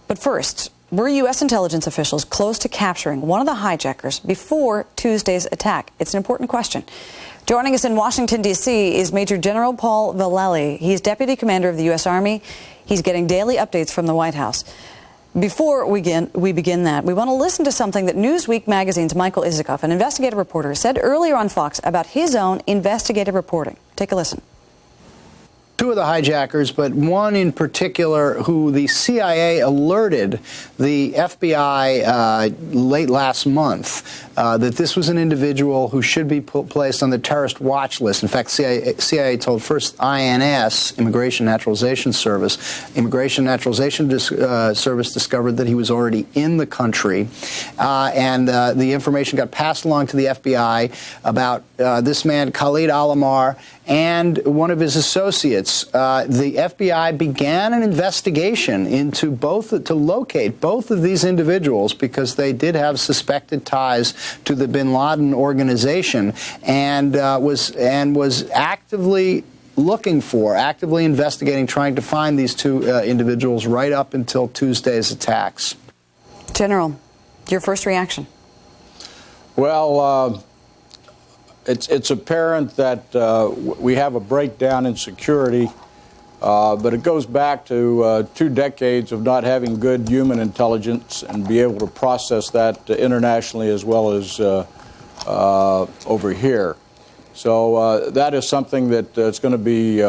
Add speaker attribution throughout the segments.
Speaker 1: But first, were U.S. intelligence officials close to capturing one of the hijackers before Tuesday's attack? It's an important question. Joining us in Washington, D.C. is Major General Paul Vallely. He's Deputy Commander of the U.S. Army. He's getting daily updates from the White House. Before we begin that, we want to listen to something that Newsweek magazine's Michael Isikoff, an investigative reporter, said earlier on Fox about his own investigative reporting. Take a listen.
Speaker 2: Two of the hijackers, but one in particular who the CIA alerted the FBI late last month that this was an individual who should be placed on the terrorist watch list. In fact, CIA told first INS, Immigration Naturalization Service. Immigration Naturalization Service discovered that he was already in the country, and the information got passed along to the FBI about this man, Khalid Al-Ammar, and one of his associates. The FBI began an investigation into to locate both of these individuals because they did have suspected ties to the bin Laden organization, and was actively actively investigating, trying to find these two individuals right up until Tuesday's attacks.
Speaker 1: General, your first reaction?
Speaker 3: Well, it's apparent that we have a breakdown in security, but it goes back to 2 decades of not having good human intelligence and be able to process that internationally as well as over here. So that is something that it's going to be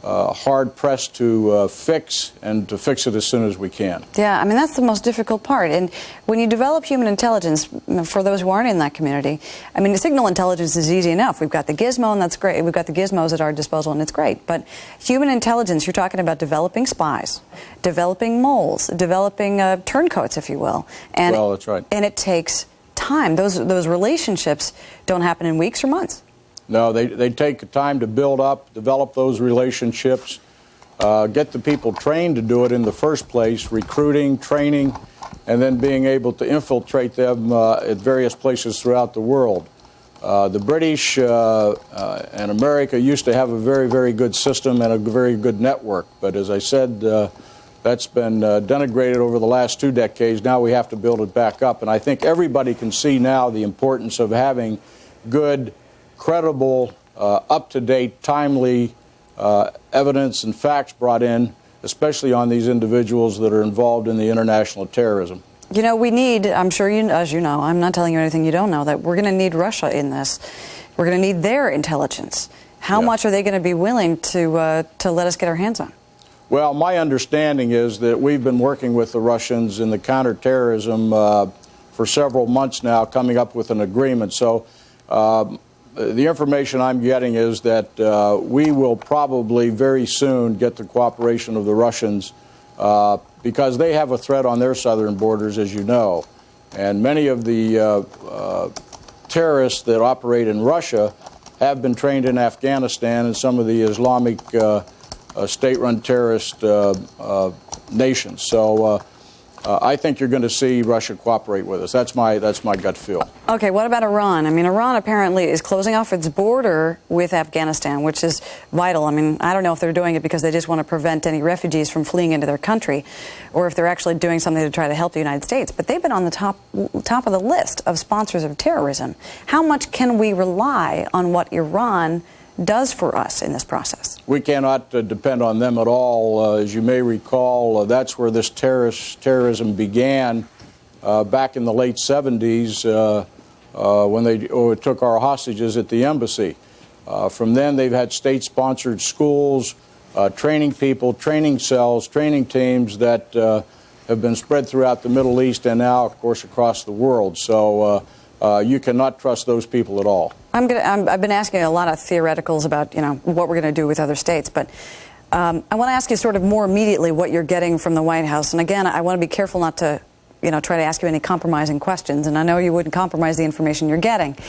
Speaker 3: hard-pressed to fix, and to fix it as soon as we can.
Speaker 1: Yeah, I mean, that's the most difficult part. And when you develop human intelligence, for those who aren't in that community, I mean, the signal intelligence is easy enough. We've got the gizmo, and that's great. We've got the gizmos at our disposal, and it's great. But human intelligence, you're talking about developing spies, developing moles, developing turncoats, if you will. And,
Speaker 3: well, that's right.
Speaker 1: And it takes time. Those relationships don't happen in weeks or months.
Speaker 3: No, they take time to build up, develop those relationships, get the people trained to do it in the first place, recruiting, training, and then being able to infiltrate them at various places throughout the world. The British and America used to have a very, very good system and a very good network, but as I said, that's been denigrated over the last 2 decades. Now we have to build it back up, and I think everybody can see now the importance of having good, credible, up-to-date, timely evidence and facts brought in, especially on these individuals that are involved in the international terrorism.
Speaker 1: You know, we need, I'm sure you, as you know, I'm not telling you anything you don't know, that we're going to need Russia in this. We're going to need their intelligence. How much are they going to be willing to let us get our hands on?
Speaker 3: Well, my understanding is that we've been working with the Russians in the counterterrorism for several months now, coming up with an agreement. So the information I'm getting is that we will probably very soon get the cooperation of the Russians because they have a threat on their southern borders, as you know. And many of the terrorists that operate in Russia have been trained in Afghanistan and some of the Islamic state-run terrorist nations. So I think you're going to see Russia cooperate with us. That's my gut feel.
Speaker 1: Okay, what about Iran? I mean, Iran apparently is closing off its border with Afghanistan, which is vital. I mean, I don't know if they're doing it because they just want to prevent any refugees from fleeing into their country, or if they're actually doing something to try to help the United States. But they've been on the top of the list of sponsors of terrorism. How much can we rely on what Iran does for us in this process?
Speaker 3: We cannot depend on them at all. As you may recall, that's where this terrorism began back in the late 70s when they took our hostages at the embassy. From then, they've had state-sponsored schools, training people, training cells, training teams that have been spread throughout the Middle East and now, of course, across the world. So you cannot trust those people at all.
Speaker 1: I've been asking a lot of theoreticals about, you know, what we're going to do with other states, but I want to ask you sort of more immediately what you're getting from the White House. And again, I want to be careful not to, you know, try to ask you any compromising questions, and I know you wouldn't compromise the information you're getting.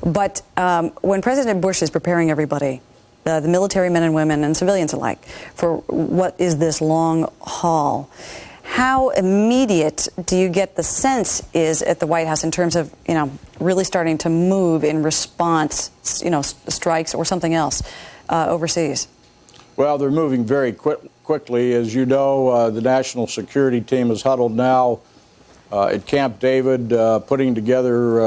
Speaker 1: But when President Bush is preparing everybody, the military men and women and civilians alike, for what is this long haul, how immediate do you get the sense is at the White House in terms of, you know, really starting to move in response, you know, strikes or something else overseas?
Speaker 3: Well, they're moving very quickly. quickly. As you know, the national security team is huddled now at Camp David, putting together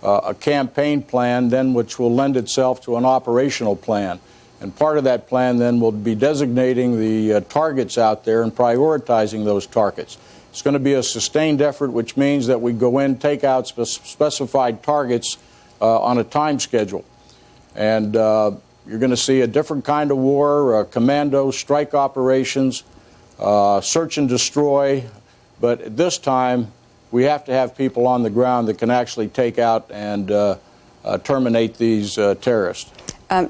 Speaker 3: a campaign plan, then which will lend itself to an operational plan. And part of that plan then will be designating the targets out there and prioritizing those targets. It's going to be a sustained effort, which means that we go in, take out specified targets on a time schedule. And you're going to see a different kind of war, commando strike operations, search and destroy. But at this time, we have to have people on the ground that can actually take out and terminate these terrorists.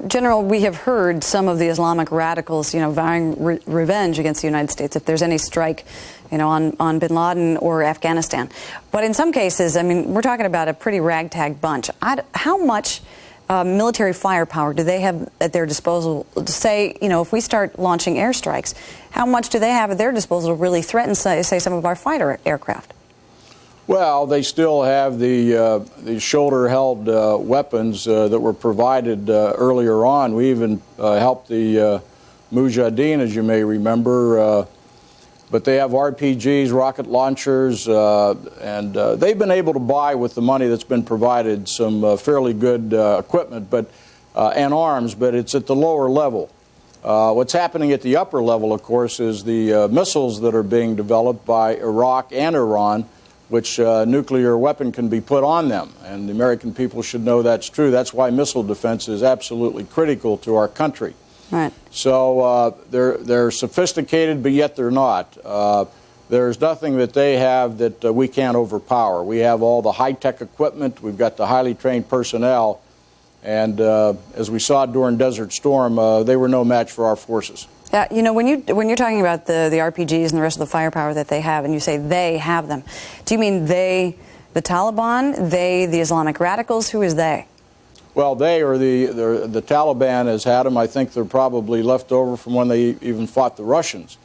Speaker 1: General, we have heard some of the Islamic radicals, vowing revenge against the United States if there's any strike, on bin Laden or Afghanistan. But in some cases, I mean, we're talking about a pretty ragtag bunch. How much military firepower do they have at their disposal to say, if we start launching airstrikes, how much do they have at their disposal to really threaten, say some of our fighter aircraft?
Speaker 3: Well, they still have the shoulder-held weapons that were provided earlier on. We even helped the Mujahideen, as you may remember, but they have RPGs, rocket launchers, and they've been able to buy with the money that's been provided some fairly good equipment and arms, but it's at the lower level. What's happening at the upper level, of course, is the missiles that are being developed by Iraq and Iran, which nuclear weapon can be put on them. And the American people should know that's true. That's why missile defense is absolutely critical to our country.
Speaker 1: Right.
Speaker 3: So they're sophisticated, but yet they're not. There's nothing that they have that we can't overpower. We have all the high-tech equipment. We've got the highly trained personnel. And as we saw during Desert Storm, they were no match for our forces.
Speaker 1: When you're talking about the RPGs and the rest of the firepower that they have, and you say they have them, do you mean they, the Taliban, they, the Islamic radicals? Who is they?
Speaker 3: Well, they or the Taliban has had them. I think they're probably left over from when they even fought the Russians.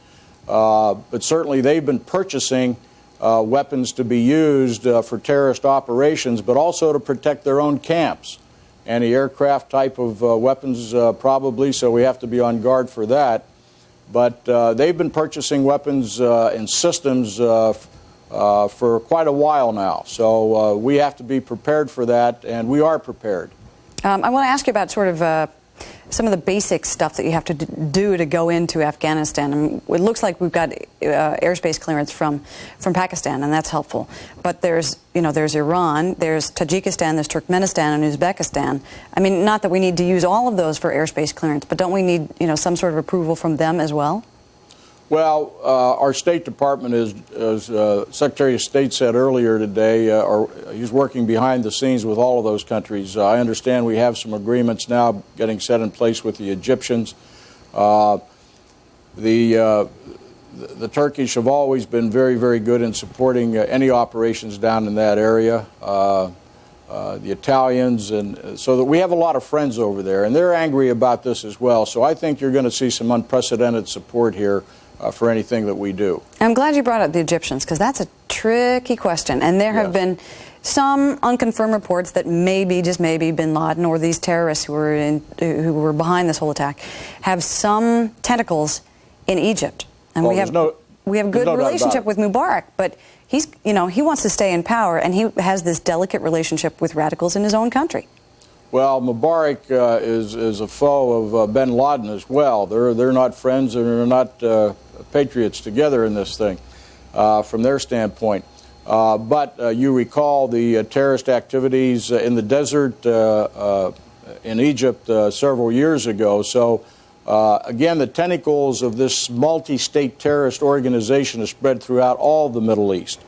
Speaker 3: But certainly they've been purchasing weapons to be used for terrorist operations, but also to protect their own camps. Anti-aircraft type of weapons probably, so we have to be on guard for that. But they've been purchasing weapons and systems for quite a while now. So we have to be prepared for that, and we are prepared.
Speaker 1: I want to ask you about sort of some of the basic stuff that you have to do to go into Afghanistan. And it looks like we've got airspace clearance from Pakistan, and that's helpful. But there's Iran, there's Tajikistan, there's Turkmenistan, and Uzbekistan. I mean, not that we need to use all of those for airspace clearance, but don't we need some sort of approval from them as well?
Speaker 3: Well, our State Department, as Secretary of State said earlier today, he's working behind the scenes with all of those countries. I understand we have some agreements now getting set in place with the Egyptians. The Turkish have always been very, very good in supporting any operations down in that area. The Italians, and so that we have a lot of friends over there, and they're angry about this as well. So I think you're going to see some unprecedented support here for anything that we do. I'm glad you brought up the Egyptians, because that's a tricky question. And there have been some unconfirmed reports that maybe, just maybe, bin Laden or these terrorists who were behind this whole attack have some tentacles in Egypt. And we have a good relationship with Mubarak, but he wants to stay in power, and he has this delicate relationship with radicals in his own country. Well, Mubarak is a foe of bin Laden as well. They're not friends, and they're not patriots together in this thing, from their standpoint. But you recall the terrorist activities in the desert in Egypt several years ago. So, again, the tentacles of this multi-state terrorist organization is spread throughout all the Middle East.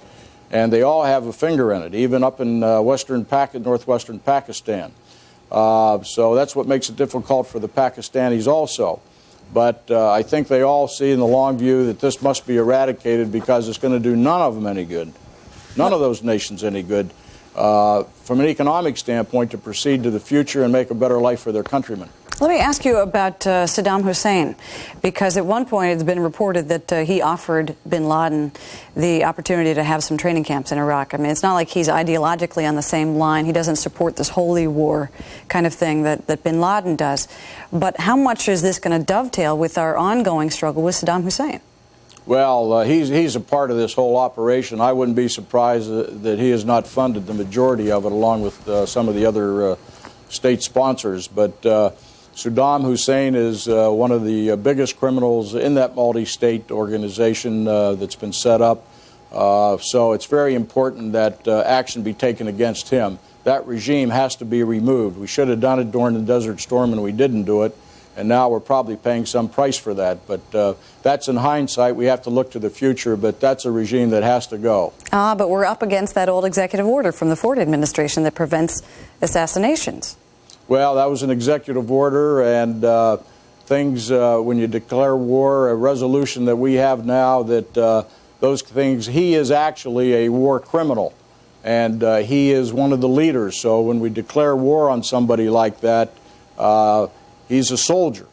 Speaker 3: And they all have a finger in it, even up in northwestern Pakistan. So that's what makes it difficult for the Pakistanis also. But I think they all see in the long view that this must be eradicated, because it's going to do none of them any good, none of those nations any good, from an economic standpoint, to proceed to the future and make a better life for their countrymen.
Speaker 1: Let me ask you about Saddam Hussein, because at one point it's been reported that he offered bin Laden the opportunity to have some training camps in Iraq. I mean, it's not like he's ideologically on the same line. He doesn't support this holy war kind of thing that bin Laden does. But how much is this going to dovetail with our ongoing struggle with Saddam Hussein?
Speaker 3: Well, he's a part of this whole operation. I wouldn't be surprised that he has not funded the majority of it, along with some of the other state sponsors. But Saddam Hussein is one of the biggest criminals in that multi-state organization that's been set up. So it's very important that action be taken against him. That regime has to be removed. We should have done it during the Desert Storm, and we didn't do it. And now we're probably paying some price for that. But that's in hindsight. We have to look to the future, but that's a regime that has to go.
Speaker 1: But we're up against that old executive order from the Ford administration that prevents assassinations. Well,
Speaker 3: that was an executive order, and things, when you declare war, a resolution that we have now that those things, he is actually a war criminal, and he is one of the leaders. So when we declare war on somebody like that, he's a soldier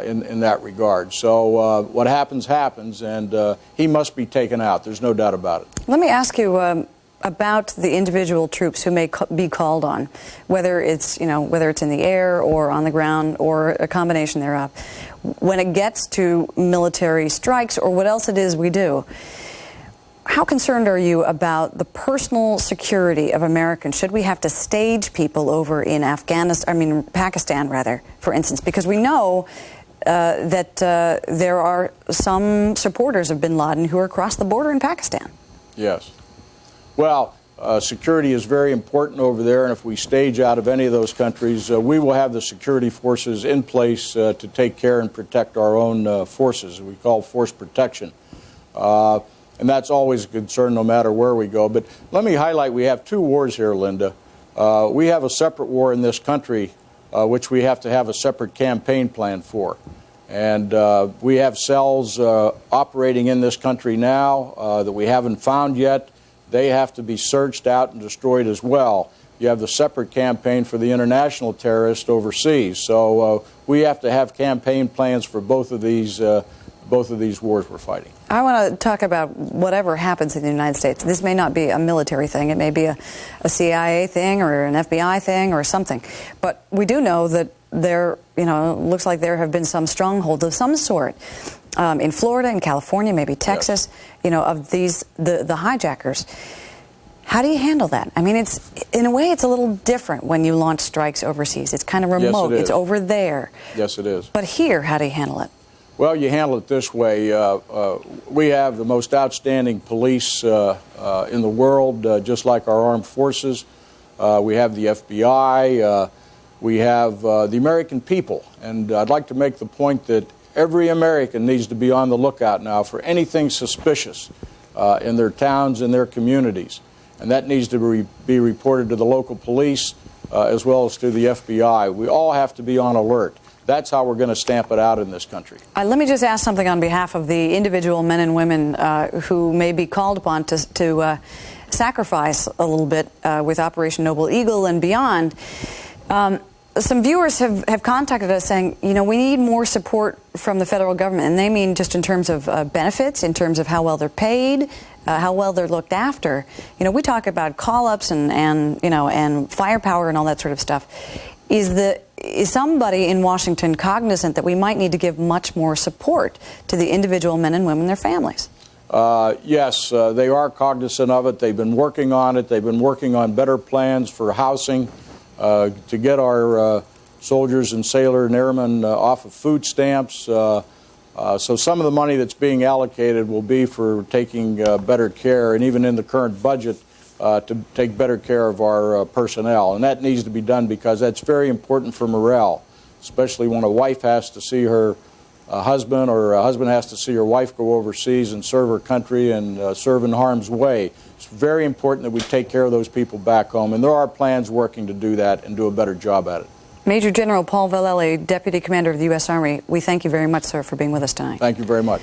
Speaker 3: in that regard. So what happens, happens, and he must be taken out. There's no doubt about it.
Speaker 1: Let me ask you about the individual troops who may be called on, whether it's in the air or on the ground or a combination thereof. When it gets to military strikes or what else it is we do, how concerned are you about the personal security of Americans? Should we have to stage people over in Pakistan, rather, for instance? Because we know that there are some supporters of bin Laden who are across the border in Pakistan.
Speaker 3: Yes. Well, security is very important over there, and if we stage out of any of those countries, we will have the security forces in place to take care and protect our own forces. We call force protection. And that's always a concern no matter where we go. But let me highlight, we have two wars here, Linda. We have a separate war in this country, which we have to have a separate campaign plan for. And we have cells operating in this country now that we haven't found yet. They have to be searched out and destroyed as well. You have the separate campaign for the international terrorists overseas. So we have to have campaign plans for both of these wars we're fighting.
Speaker 1: I want to talk about whatever happens in the United States. This may not be a military thing. It may be a CIA thing or an FBI thing or something. But we do know that there, looks like there have been some strongholds of some sort in Florida, in California, maybe Texas, yes, of the hijackers. How do you handle that? I mean, in a way, it's a little different when you launch strikes overseas. It's kind of remote.
Speaker 3: Yes,
Speaker 1: it's over there.
Speaker 3: Yes, it is.
Speaker 1: But here, how do you handle it?
Speaker 3: Well, you handle it this way. We have the most outstanding police in the world, just like our armed forces. We have the FBI. We have the American people. And I'd like to make the point that every American needs to be on the lookout now for anything suspicious in their towns and their communities. And that needs to be reported to the local police as well as to the FBI. We all have to be on alert. That's how we're going to stamp it out in this country.
Speaker 1: Let me just ask something on behalf of the individual men and women who may be called upon to sacrifice a little bit with Operation Noble Eagle and beyond. Some viewers have contacted us saying, we need more support from the federal government. And they mean just in terms of benefits, in terms of how well they're paid, how well they're looked after. We talk about call-ups and firepower and all that sort of stuff. Is somebody in Washington cognizant that we might need to give much more support to the individual men and women and their families?
Speaker 3: Yes, they are cognizant of it. They've been working on it. They've been working on better plans for housing to get our soldiers and sailor and airmen off of food stamps. So some of the money that's being allocated will be for taking better care, and even in the current budget, to take better care of our personnel. And that needs to be done because that's very important for morale, especially when a wife has to see her husband or a husband has to see her wife go overseas and serve her country and serve in harm's way. It's very important that we take care of those people back home, and there are plans working to do that and do a better job at it.
Speaker 1: Major General Paul Vallely, Deputy Commander of the U.S. Army, we thank you very much, sir, for being with us tonight.
Speaker 3: Thank you very much.